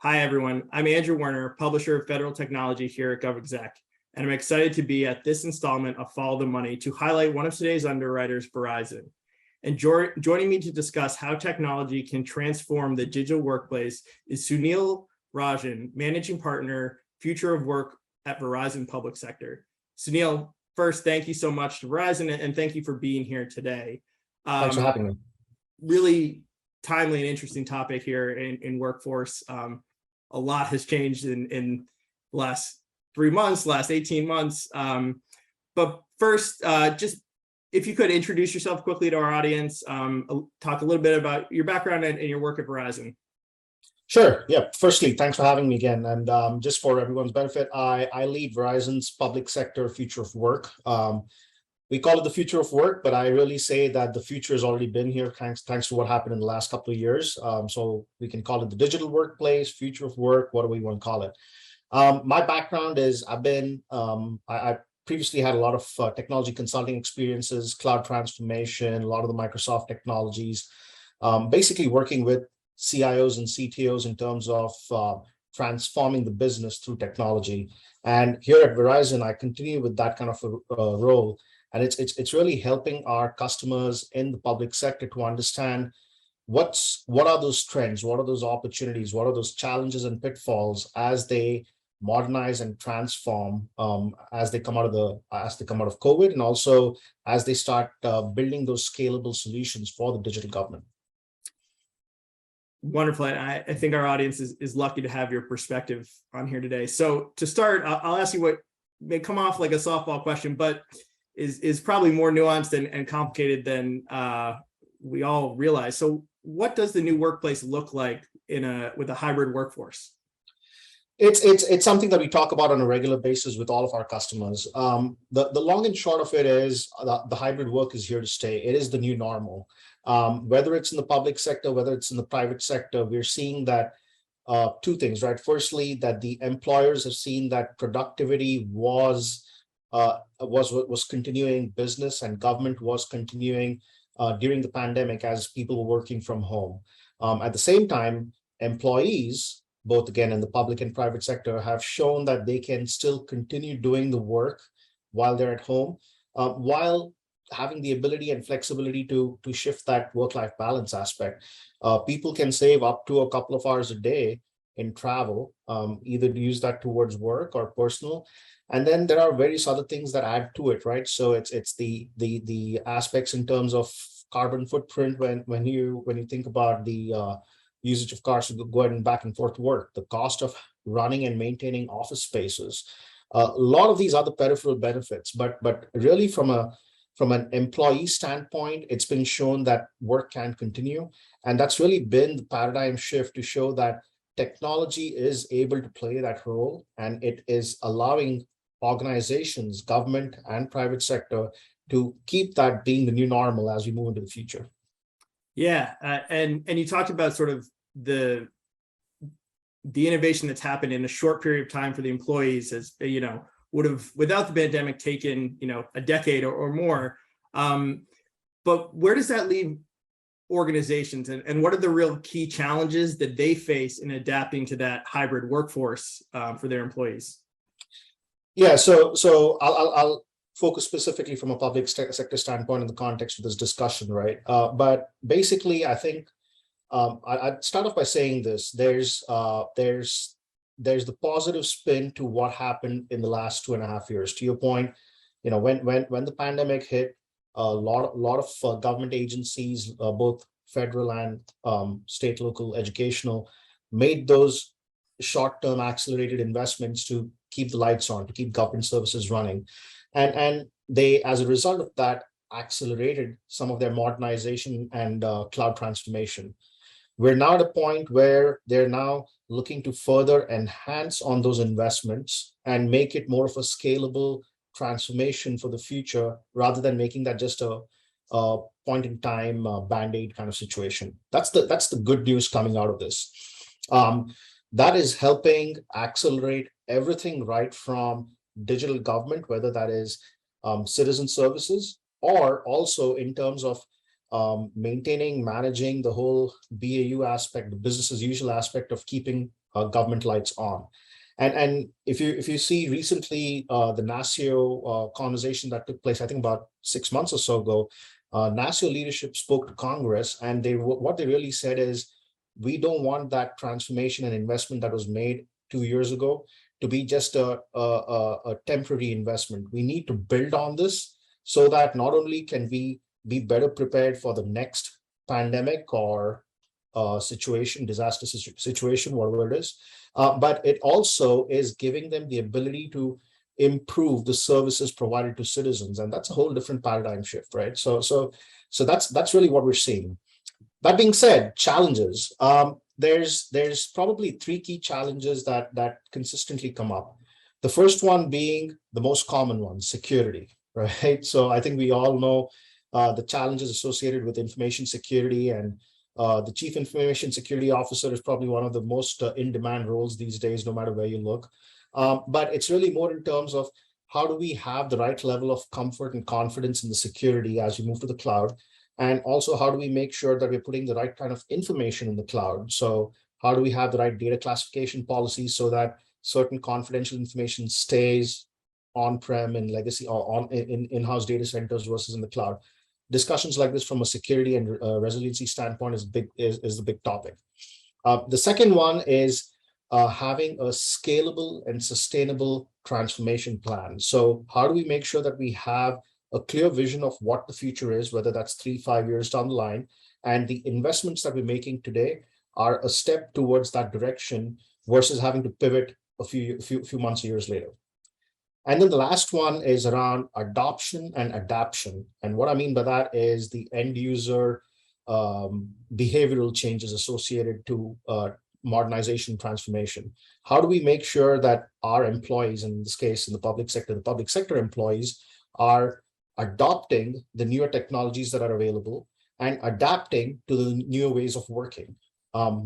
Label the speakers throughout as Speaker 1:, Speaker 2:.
Speaker 1: Hi, everyone. I'm Andrew Werner, publisher of federal technology here at GovExec, and I'm excited to be at this installment of Follow the Money to highlight one of today's underwriters, Verizon. And joining me to discuss how technology can transform the digital workplace is Sunil Rajan, managing partner, future of work at Verizon Public Sector. Sunil, first, thank you so much to Verizon, and thank you for being here today.
Speaker 2: Thanks for having me.
Speaker 1: Really timely and interesting topic here in workforce. A lot has changed in the last 3 months, last 18 months. But first, just if you could introduce yourself quickly to our audience, talk a little bit about your background and your work at Verizon.
Speaker 2: Sure. Yeah. Firstly, thanks for having me again. And just for everyone's benefit, I lead Verizon's public sector future of work. We call it the future of work, but I really say that the future has already been here thanks to what happened in the last couple of years. So we can call it the digital workplace, future of work, whatever we want to call it. My background is I previously had a lot of technology consulting experiences, cloud transformation, a lot of the Microsoft technologies, basically working with CIOs and CTOs in terms of transforming the business through technology. And here at Verizon, I continue with that kind of a role. And it's really helping our customers in the public sector to understand what are those trends, what are those opportunities, what are those challenges and pitfalls as they modernize and transform as they come out of COVID, and also as they start building those scalable solutions for the digital government.
Speaker 1: Wonderful. I think our audience is lucky to have your perspective on here today. So to start, I'll ask you what may come off like a softball question, but is probably more nuanced and complicated than we all realize. So what does the new workplace look like with a hybrid workforce?
Speaker 2: It's something that we talk about on a regular basis with all of our customers. The long and short of it is the hybrid work is here to stay. It is the new normal. Whether it's in the public sector, whether it's in the private sector, we're seeing that two things, right? Firstly, that the employers have seen that productivity was continuing, business and government was continuing during the pandemic as people were working from home. At the same time, employees, both again in the public and private sector, have shown that they can still continue doing the work while they're at home, while having the ability and flexibility to shift that work-life balance aspect. People can save up to a couple of hours a day in travel, either to use that towards work or personal. And then there are various other things that add to it, right? So it's the aspects in terms of carbon footprint when you think about the usage of cars to go ahead and back and forth to work, the cost of running and maintaining office spaces, a lot of these other peripheral benefits. But really from an employee standpoint, it's been shown that work can continue. And that's really been the paradigm shift to show that technology is able to play that role, and it is allowing organizations, government and private sector, to keep that being the new normal as we move into the future.
Speaker 1: Yeah, and you talked about sort of the innovation that's happened in a short period of time for the employees, as would have without the pandemic taken a decade or more. But where does that leave organizations, and what are the real key challenges that they face in adapting to that hybrid workforce for their employees?
Speaker 2: Yeah, so I'll focus specifically from a public sector standpoint in the context of this discussion, right? But basically, I think I'd start off by saying this: there's the positive spin to what happened in the last 2.5 years. To your point, when the pandemic hit, a lot of government agencies, both federal and state, local, educational, made those short-term accelerated investments to keep the lights on, to keep government services running. And they, as a result of that, accelerated some of their modernization and cloud transformation. We're now at a point where they're now looking to further enhance on those investments and make it more of a scalable transformation for the future, rather than making that just a point in time band-aid kind of situation. That's the good news coming out of this. That is helping accelerate everything right from digital government, whether that is citizen services, or also in terms of maintaining, managing the whole BAU aspect, the business as usual aspect of keeping government lights on. And if you see recently the NASIO conversation that took place, I think about 6 months or so ago, NASIO leadership spoke to Congress, and what they really said is, we don't want that transformation and investment that was made 2 years ago to be just a temporary investment. We need to build on this so that not only can we be better prepared for the next pandemic or disaster situation, whatever it is, but it also is giving them the ability to improve the services provided to citizens, and that's a whole different paradigm shift, right? So that's really what we're seeing. That being said, challenges. There's probably three key challenges that consistently come up. The first one being the most common one, security, right? So I think we all know the challenges associated with information security, and the chief information security officer is probably one of the most in-demand roles these days, no matter where you look. But it's really more in terms of how do we have the right level of comfort and confidence in the security as we move to the cloud? And also, how do we make sure that we're putting the right kind of information in the cloud? So how do we have the right data classification policies so that certain confidential information stays on-prem and legacy or in-house data centers versus in the cloud? Discussions like this from a security and resiliency standpoint is the big topic. The second one is having a scalable and sustainable transformation plan. So how do we make sure that we have a clear vision of what the future is, whether that's 3-5 years down the line, and the investments that we're making today are a step towards that direction versus having to pivot a few months or years later. And then the last one is around adoption and adaption. And what I mean by that is the end user behavioral changes associated to modernization transformation. How do we make sure that our employees, in this case, in the public sector employees, are adopting the newer technologies that are available and adapting to the newer ways of working?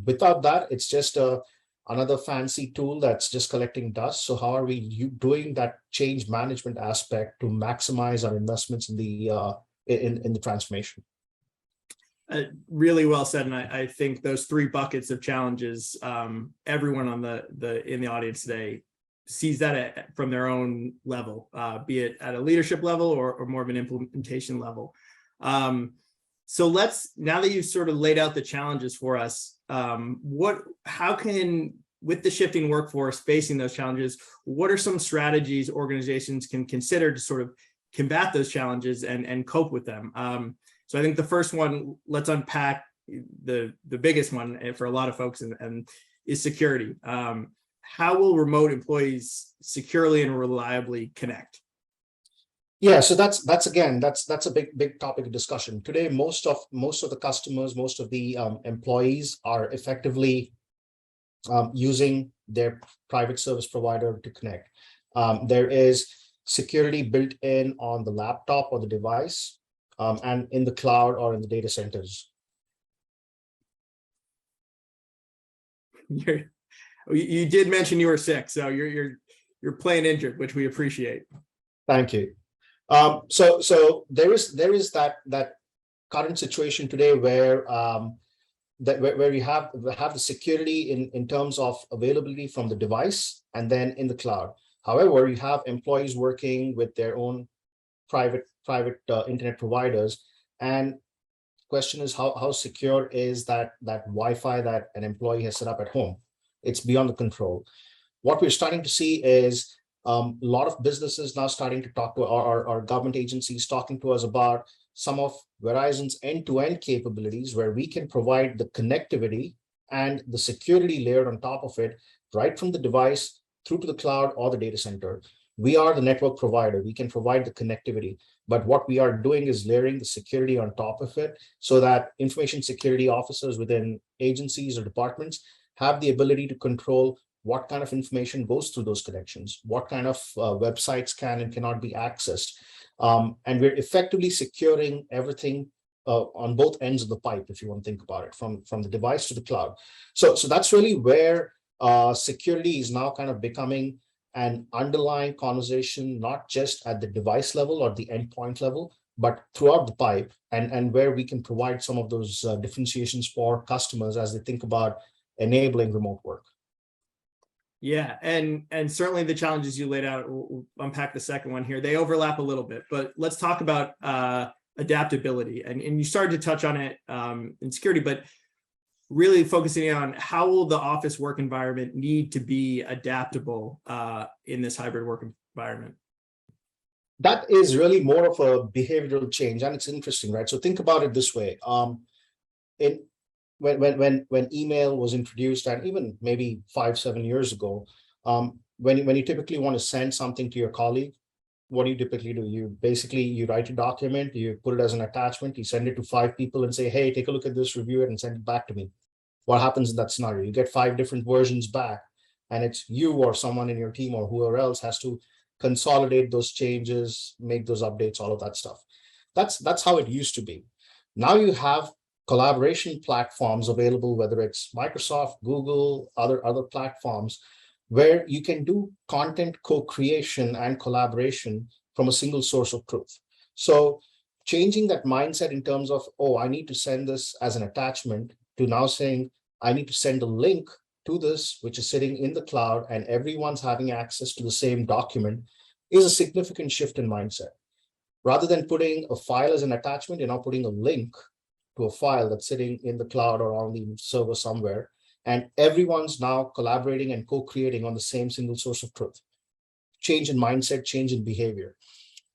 Speaker 2: Without that, it's just another fancy tool that's just collecting dust. So how are we doing that change management aspect to maximize our investments in the transformation?
Speaker 1: Really well said, and I think those three buckets of challenges, everyone on in the audience today sees that from their own level, be it at a leadership level or more of an implementation level. So now that you've sort of laid out the challenges for us, how can, with the shifting workforce facing those challenges, what are some strategies organizations can consider to sort of combat those challenges and cope with them? So I think the first one, let's unpack the biggest one for a lot of folks, and is security. How will remote employees securely and reliably connect?
Speaker 2: Yeah, so that's a big topic of discussion today. Most of the customers, most of the employees are effectively using their private service provider to connect. There is security built in on the laptop or the device, and in the cloud or in the data centers.
Speaker 1: You did mention you were sick, so you're playing injured, which we appreciate.
Speaker 2: Thank you. So there is that current situation today where where you have the security in terms of availability from the device and then in the cloud. However, you have employees working with their own private internet providers, and question is how secure is that Wi-Fi that an employee has set up at home? It's beyond the control. What we're starting to see is a lot of businesses now starting to talk to our government agencies, talking to us about some of Verizon's end-to-end capabilities, where we can provide the connectivity and the security layer on top of it, right from the device through to the cloud or the data center. We are the network provider. We can provide the connectivity, but what we are doing is layering the security on top of it so that information security officers within agencies or departments have the ability to control what kind of information goes through those connections, what kind of websites can and cannot be accessed. And we're effectively securing everything on both ends of the pipe, if you want to think about it, from the device to the cloud. So that's really where security is now kind of becoming an underlying conversation, not just at the device level or the endpoint level, but throughout the pipe, and where we can provide some of those differentiations for customers as they think about enabling remote work.
Speaker 1: Yeah, and certainly the challenges you laid out, we'll unpack the second one here. They overlap a little bit, but let's talk about adaptability. And you started to touch on it in security, but really focusing on how will the office work environment need to be adaptable in this hybrid work environment?
Speaker 2: That is really more of a behavioral change, and it's interesting, right? So think about it this way. In when email was introduced, and even maybe 5-7 years ago, when you typically want to send something to your colleague, what do you typically do? You write a document, you put it as an attachment, you send it to 5 people and say, hey, take a look at this, review it, and send it back to me. What happens in that scenario? You get 5 different versions back, and it's you or someone in your team or whoever else has to consolidate those changes, make those updates, all of that stuff. That's how it used to be. Now you have collaboration platforms available, whether it's Microsoft, Google, other platforms, where you can do content co-creation and collaboration from a single source of truth. So changing that mindset in terms of, oh, I need to send this as an attachment, to now saying, I need to send a link to this, which is sitting in the cloud and everyone's having access to the same document, is a significant shift in mindset. Rather than putting a file as an attachment, you're now putting a link to a file that's sitting in the cloud or on the server somewhere, and everyone's now collaborating and co-creating on the same single source of truth. Change in mindset, change in behavior.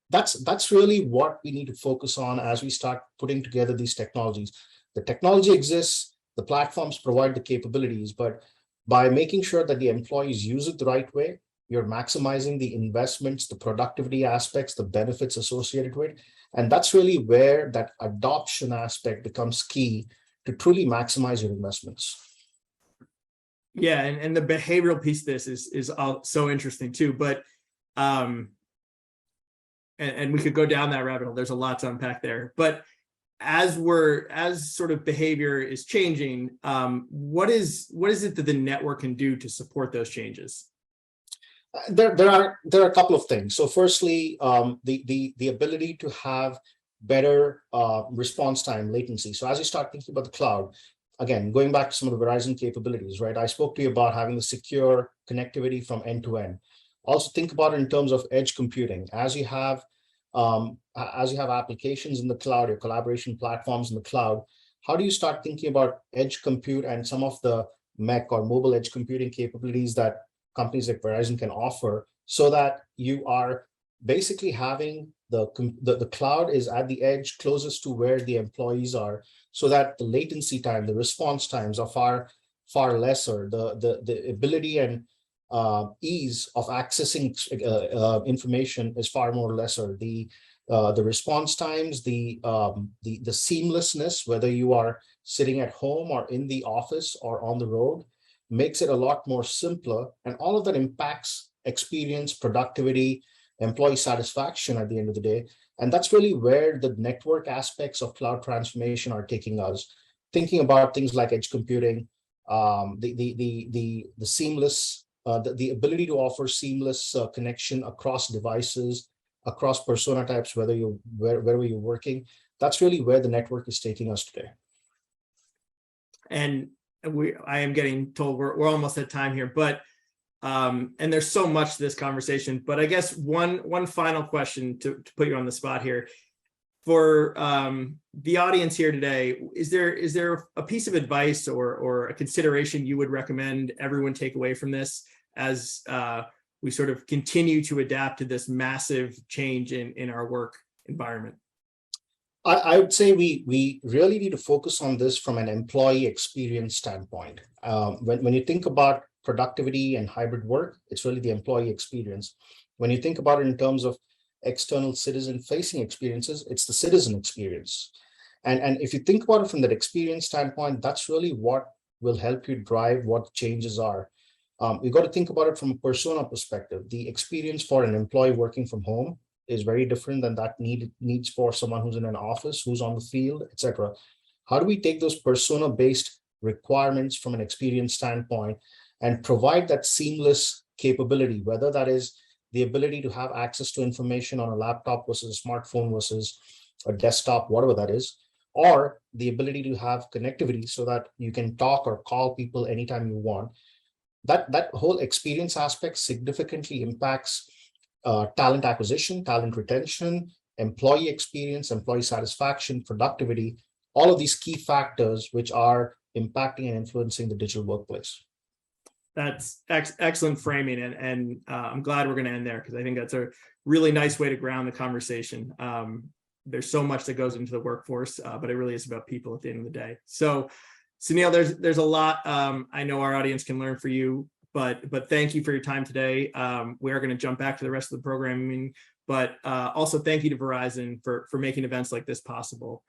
Speaker 2: That's really what we need to focus on as we start putting together these technologies. The technology exists, the platforms provide the capabilities, but by making sure that the employees use it the right way, you're maximizing the investments, the productivity aspects, the benefits associated with it. And that's really where that adoption aspect becomes key to truly maximize your investments.
Speaker 1: Yeah, and the behavioral piece of this is so interesting too. But and we could go down that rabbit hole. There's a lot to unpack there. But as sort of behavior is changing, what is it that the network can do to support those changes?
Speaker 2: There are a couple of things. So firstly, the ability to have better response time latency. So as you start thinking about the cloud, again, going back to some of the Verizon capabilities, right? I spoke to you about having the secure connectivity from end to end. Also think about it in terms of edge computing. As you have applications in the cloud, your collaboration platforms in the cloud, how do you start thinking about edge compute and some of the MEC or mobile edge computing capabilities that companies like Verizon can offer, so that you are basically having the cloud is at the edge closest to where the employees are, so that the latency time, the response times are far lesser. The ability and ease of accessing information is far more lesser. The response times, the seamlessness, whether you are sitting at home or in the office or on the road, makes it a lot more simpler, and all of that impacts experience, productivity, employee satisfaction at the end of the day. And that's really where the network aspects of cloud transformation are taking us. Thinking about things like edge computing, the seamless, the ability to offer seamless connection across devices, across persona types, wherever you're working. That's really where the network is taking us today.
Speaker 1: And I am getting told we're almost at time here, but and there's so much to this conversation, but I guess one final question to put you on the spot here for the audience here today. Is there a piece of advice or a consideration you would recommend everyone take away from this as we sort of continue to adapt to this massive change in our work environment?
Speaker 2: I would say we really need to focus on this from an employee experience standpoint. When you think about productivity and hybrid work, it's really the employee experience. When you think about it in terms of external citizen-facing experiences, it's the citizen experience. And if you think about it from that experience standpoint, that's really what will help you drive what changes are. You got to think about it from a persona perspective. The experience for an employee working from home is very different than that needs for someone who's in an office, who's on the field, etc. How do we take those persona-based requirements from an experience standpoint and provide that seamless capability, whether that is the ability to have access to information on a laptop versus a smartphone versus a desktop, whatever that is, or the ability to have connectivity so that you can talk or call people anytime you want. that whole experience aspect significantly impacts talent acquisition, talent retention, employee experience, employee satisfaction, productivity, all of these key factors which are impacting and influencing the digital workplace.
Speaker 1: That's excellent framing, and I'm glad we're going to end there because I think that's a really nice way to ground the conversation. There's so much that goes into the workforce, but it really is about people at the end of the day. So, Sunil, there's a lot I know our audience can learn for you, but thank you for your time today. We are going to jump back to the rest of the programming, but also thank you to Verizon for making events like this possible.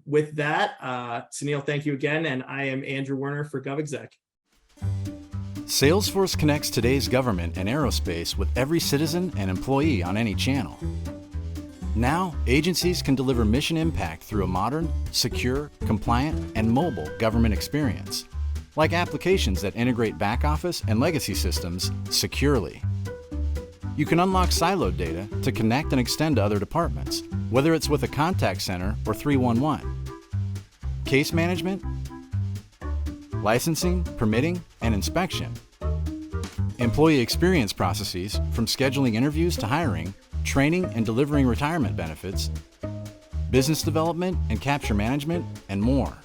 Speaker 1: With that, Sunil, thank you again, and I am Andrew Werner for GovExec.
Speaker 3: Salesforce connects today's government and aerospace with every citizen and employee on any channel. Now, agencies can deliver mission impact through a modern, secure, compliant, and mobile government experience, like applications that integrate back office and legacy systems securely. You can unlock siloed data to connect and extend to other departments, whether it's with a contact center or 311. Case management, licensing, permitting, and inspection. Employee experience processes, from scheduling interviews to hiring, training and delivering retirement benefits, business development and capture management, and more.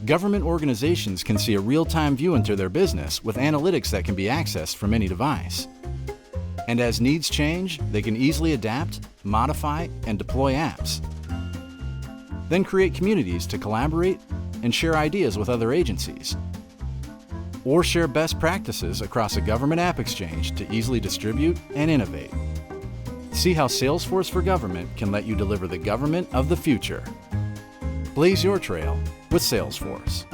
Speaker 3: Government organizations can see a real-time view into their business with analytics that can be accessed from any device. And as needs change, they can easily adapt, modify, and deploy apps. Then create communities to collaborate and share ideas with other agencies. Or share best practices across a government app exchange to easily distribute and innovate. See how Salesforce for Government can let you deliver the government of the future. Blaze your trail with Salesforce.